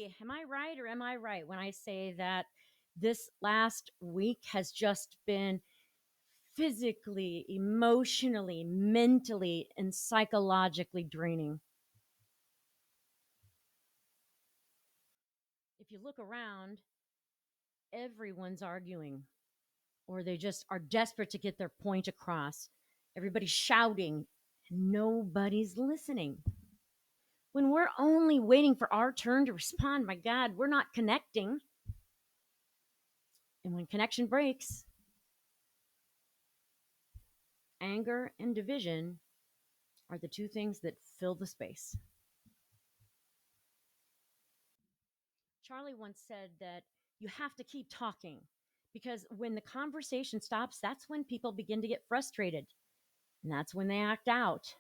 Charlie, am I right or am I right when I say that this last week has just been physically, emotionally, mentally, and psychologically draining? If you look around, everyone's arguing, or they just are desperate to get their point across. Everybody's shouting, and nobody's listening. When we're only waiting for our turn to respond, my God, we're not connecting. And when connection breaks, anger and division are the two things that fill the space. Charlie once said that you have to keep talking because when the conversation stops, that's when people begin to get frustrated and that's when they act out.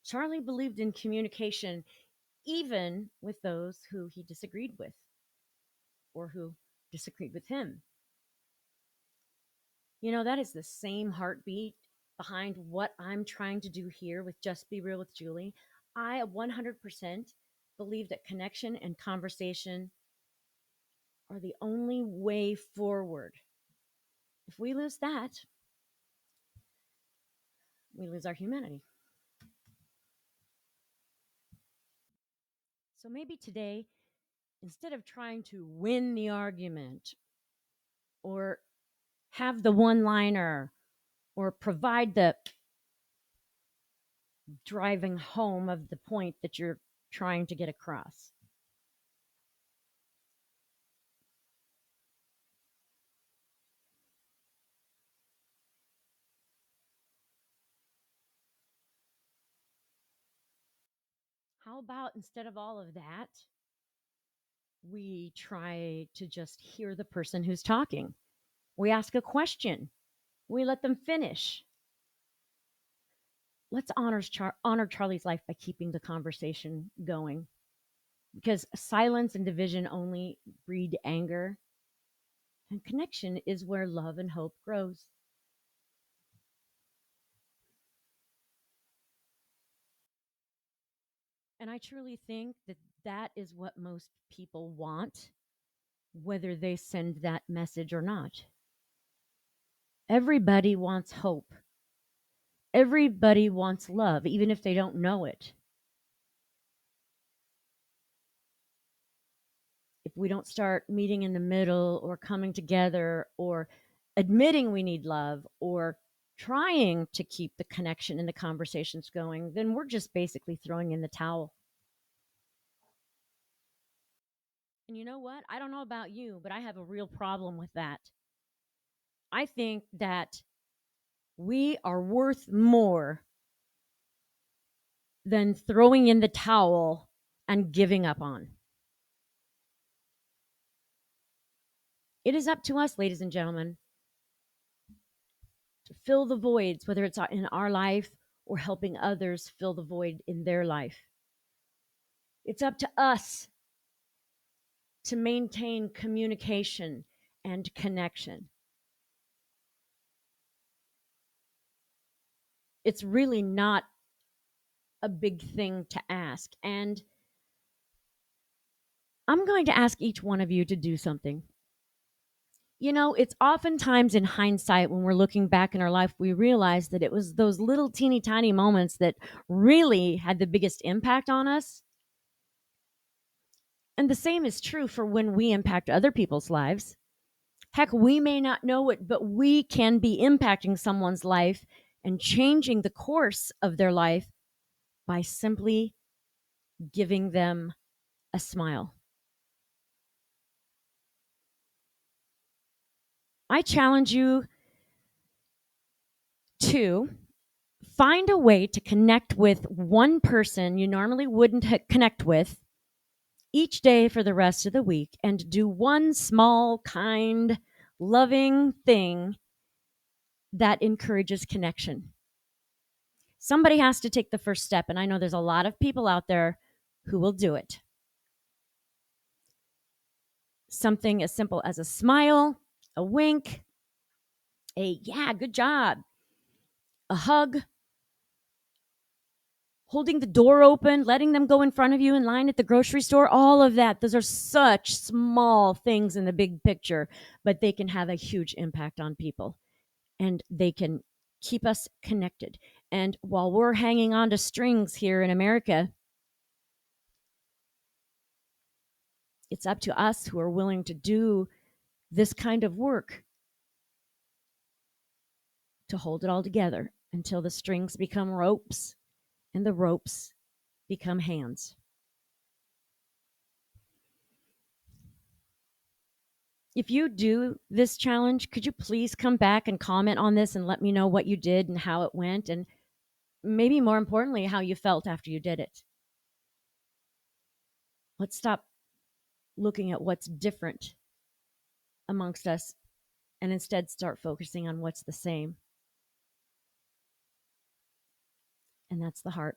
Charlie believed in communication even with those who he disagreed with or who disagreed with him. You know, that is the same heartbeat behind what I'm trying to do here with Just Be Real with Julie. I 100% believe that connection and conversation are the only way forward. If we lose that, we lose our humanity. So maybe today, instead of trying to win the argument or have the one liner or provide the driving home of the point that you're trying to get across, how about instead of all of that, we try to just hear the person who's talking? We ask a question, we let them finish. Let's honor Charlie's life by keeping the conversation going because silence and division only breed anger, and connection is where love and hope grows. And I truly think that that is what most people want, whether they send that message or not. Everybody wants hope. Everybody wants love, even if they don't know it. If we don't start meeting in the middle or coming together or admitting we need love or trying to keep the connection and the conversations going, then we're just basically throwing in the towel. And you know what? I don't know about you, but I have a real problem with that. I think that we are worth more than throwing in the towel and giving up on. It is up to us, ladies and gentlemen, to fill the voids, whether it's in our life or helping others fill the void in their life. It's up to us to maintain communication and connection. It's really not a big thing to ask. And I'm going to ask each one of you to do something. You know, it's oftentimes in hindsight when we're looking back in our life, we realize that it was those little teeny tiny moments that really had the biggest impact on us. And the same is true for when we impact other people's lives. Heck, we may not know it, but we can be impacting someone's life and changing the course of their life by simply giving them a smile. I challenge you to find a way to connect with one person you normally wouldn't connect with each day for the rest of the week and do one small, kind, loving thing that encourages connection. Somebody has to take the first step, and I know there's a lot of people out there who will do it. Something as simple as a smile, a wink, a yeah, good job, a hug, holding the door open, letting them go in front of you in line at the grocery store, all of that. Those are such small things in the big picture, but they can have a huge impact on people and they can keep us connected. And while we're hanging on to strings here in America, it's up to us who are willing to do this kind of work to hold it all together until the strings become ropes and the ropes become hands. If you do this challenge, could you please come back and comment on this and let me know what you did and how it went, and maybe more importantly, how you felt after you did it? Let's stop looking at what's different amongst us and instead start focusing on what's the same. And that's the heart.